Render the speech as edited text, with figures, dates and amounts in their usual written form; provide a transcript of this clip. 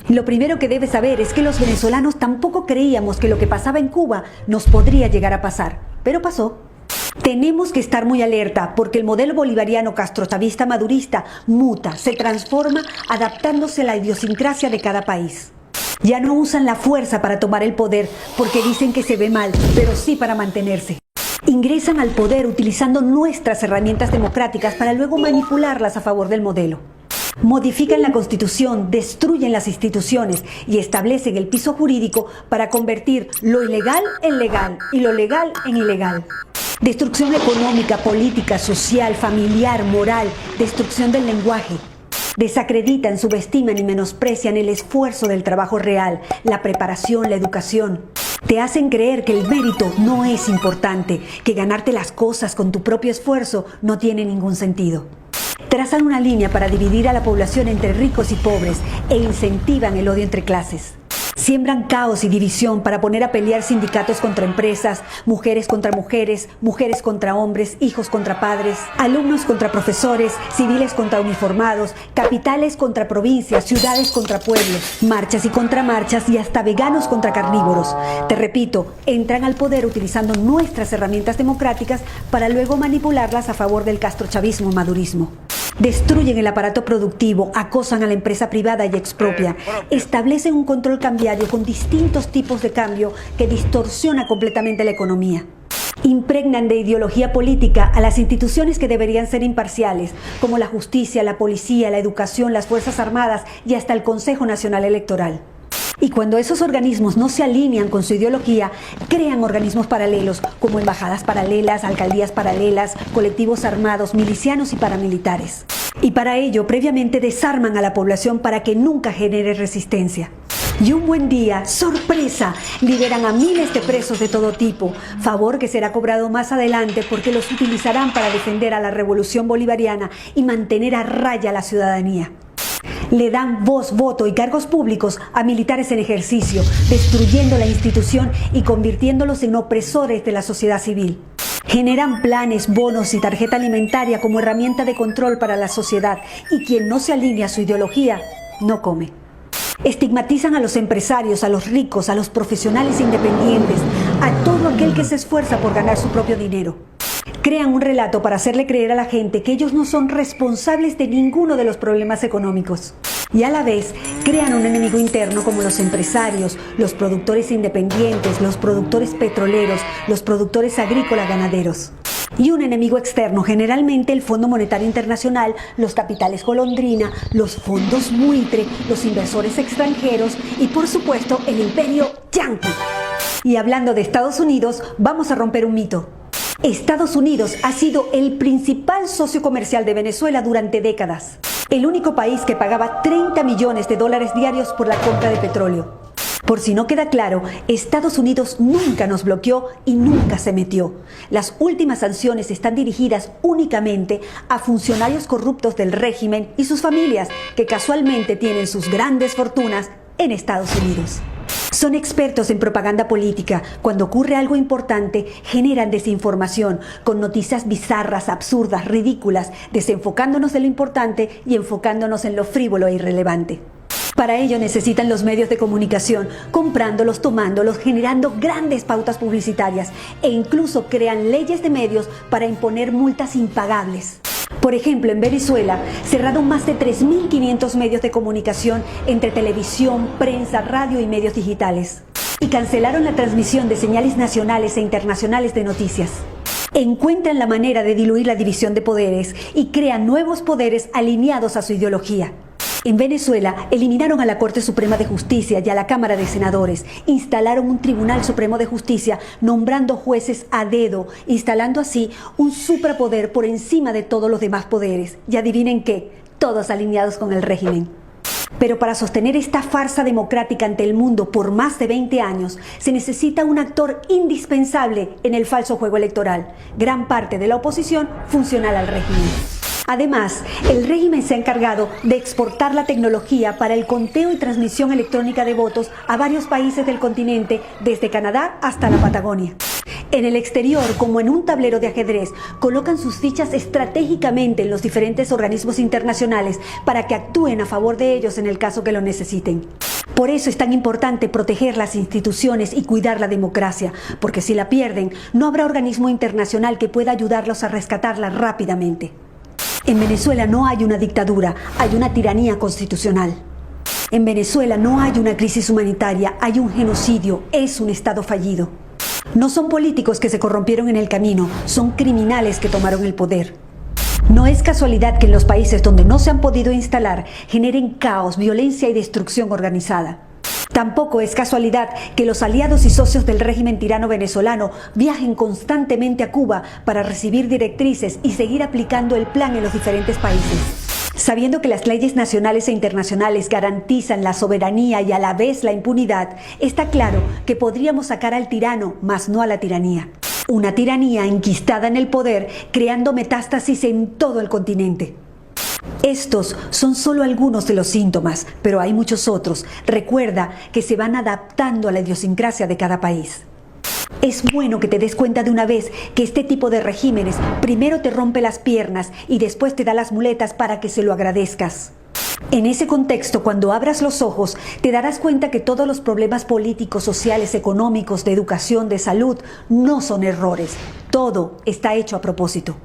Lo primero que debes saber es que los venezolanos tampoco creíamos que lo que pasaba en Cuba nos podría llegar a pasar, pero pasó. Tenemos que estar muy alerta porque el modelo bolivariano castrochavista madurista muta, se transforma adaptándose a la idiosincrasia de cada país. Ya no usan la fuerza para tomar el poder porque dicen que se ve mal, pero sí para mantenerse. Ingresan al poder utilizando nuestras herramientas democráticas para luego manipularlas a favor del modelo. Modifican la Constitución, destruyen las instituciones y establecen el piso jurídico para convertir lo ilegal en legal y lo legal en ilegal. Destrucción económica, política, social, familiar, moral, destrucción del lenguaje. Desacreditan, subestiman y menosprecian el esfuerzo del trabajo real, la preparación, la educación. Te hacen creer que el mérito no es importante, que ganarte las cosas con tu propio esfuerzo no tiene ningún sentido. Trazan una línea para dividir a la población entre ricos y pobres e incentivan el odio entre clases. Siembran caos y división para poner a pelear sindicatos contra empresas, mujeres contra mujeres, mujeres contra hombres, hijos contra padres, alumnos contra profesores, civiles contra uniformados, capitales contra provincias, ciudades contra pueblos, marchas y contramarchas y hasta veganos contra carnívoros. Te repito, entran al poder utilizando nuestras herramientas democráticas para luego manipularlas a favor del castrochavismo madurismo. Destruyen el aparato productivo, acosan a la empresa privada y expropian. Establecen un control cambiario con distintos tipos de cambio que distorsiona completamente la economía. Impregnan de ideología política a las instituciones que deberían ser imparciales, como la justicia, la policía, la educación, las Fuerzas Armadas y hasta el Consejo Nacional Electoral. Y cuando esos organismos no se alinean con su ideología, crean organismos paralelos como embajadas paralelas, alcaldías paralelas, colectivos armados, milicianos y paramilitares. Y para ello, previamente desarman a la población para que nunca genere resistencia. Y un buen día, ¡sorpresa!, liberan a miles de presos de todo tipo, favor que será cobrado más adelante porque los utilizarán para defender a la revolución bolivariana y mantener a raya a la ciudadanía. Le dan voz, voto y cargos públicos a militares en ejercicio, destruyendo la institución y convirtiéndolos en opresores de la sociedad civil. Generan planes, bonos y tarjeta alimentaria como herramienta de control para la sociedad y quien no se alinea a su ideología no come. Estigmatizan a los empresarios, a los ricos, a los profesionales independientes, a todo aquel que se esfuerza por ganar su propio dinero. Crean un relato para hacerle creer a la gente que ellos no son responsables de ninguno de los problemas económicos. Y a la vez, crean un enemigo interno como los empresarios, los productores independientes, los productores petroleros, los productores agrícolas ganaderos. Y un enemigo externo, generalmente el Fondo Monetario Internacional, los capitales golondrina, los fondos buitre, los inversores extranjeros y por supuesto el imperio yanqui. Y hablando de Estados Unidos, vamos a romper un mito. Estados Unidos ha sido el principal socio comercial de Venezuela durante décadas. El único país que pagaba $30 millones diarios por la compra de petróleo. Por si no queda claro, Estados Unidos nunca nos bloqueó y nunca se metió. Las últimas sanciones están dirigidas únicamente a funcionarios corruptos del régimen y sus familias, que casualmente tienen sus grandes fortunas en Estados Unidos. Son expertos en propaganda política. Cuando ocurre algo importante, generan desinformación con noticias bizarras, absurdas, ridículas, desenfocándonos de lo importante y enfocándonos en lo frívolo e irrelevante. Para ello necesitan los medios de comunicación, comprándolos, tomándolos, generando grandes pautas publicitarias e incluso crean leyes de medios para imponer multas impagables. Por ejemplo, en Venezuela cerraron más de 3.500 medios de comunicación entre televisión, prensa, radio y medios digitales. Y cancelaron la transmisión de señales nacionales e internacionales de noticias. Encuentran la manera de diluir la división de poderes y crean nuevos poderes alineados a su ideología. En Venezuela eliminaron a la Corte Suprema de Justicia y a la Cámara de Senadores, instalaron un Tribunal Supremo de Justicia nombrando jueces a dedo, instalando así un suprapoder por encima de todos los demás poderes. Y adivinen qué, todos alineados con el régimen. Pero para sostener esta farsa democrática ante el mundo por más de 20 años, se necesita un actor indispensable en el falso juego electoral, gran parte de la oposición funcional al régimen. Además, el régimen se ha encargado de exportar la tecnología para el conteo y transmisión electrónica de votos a varios países del continente, desde Canadá hasta la Patagonia. En el exterior, como en un tablero de ajedrez, colocan sus fichas estratégicamente en los diferentes organismos internacionales para que actúen a favor de ellos en el caso que lo necesiten. Por eso es tan importante proteger las instituciones y cuidar la democracia, porque si la pierden, no habrá organismo internacional que pueda ayudarlos a rescatarla rápidamente. En Venezuela no hay una dictadura, hay una tiranía constitucional. En Venezuela no hay una crisis humanitaria, hay un genocidio, es un Estado fallido. No son políticos que se corrompieron en el camino, son criminales que tomaron el poder. No es casualidad que en los países donde no se han podido instalar generen caos, violencia y destrucción organizada. Tampoco es casualidad que los aliados y socios del régimen tirano venezolano viajen constantemente a Cuba para recibir directrices y seguir aplicando el plan en los diferentes países. Sabiendo que las leyes nacionales e internacionales garantizan la soberanía y a la vez la impunidad, está claro que podríamos sacar al tirano, mas no a la tiranía. Una tiranía enquistada en el poder, creando metástasis en todo el continente. Estos son solo algunos de los síntomas, pero hay muchos otros. Recuerda que se van adaptando a la idiosincrasia de cada país. Es bueno que te des cuenta de una vez que este tipo de regímenes primero te rompe las piernas y después te da las muletas para que se lo agradezcas. En ese contexto, cuando abras los ojos, te darás cuenta que todos los problemas políticos, sociales, económicos, de educación, de salud, no son errores. Todo está hecho a propósito.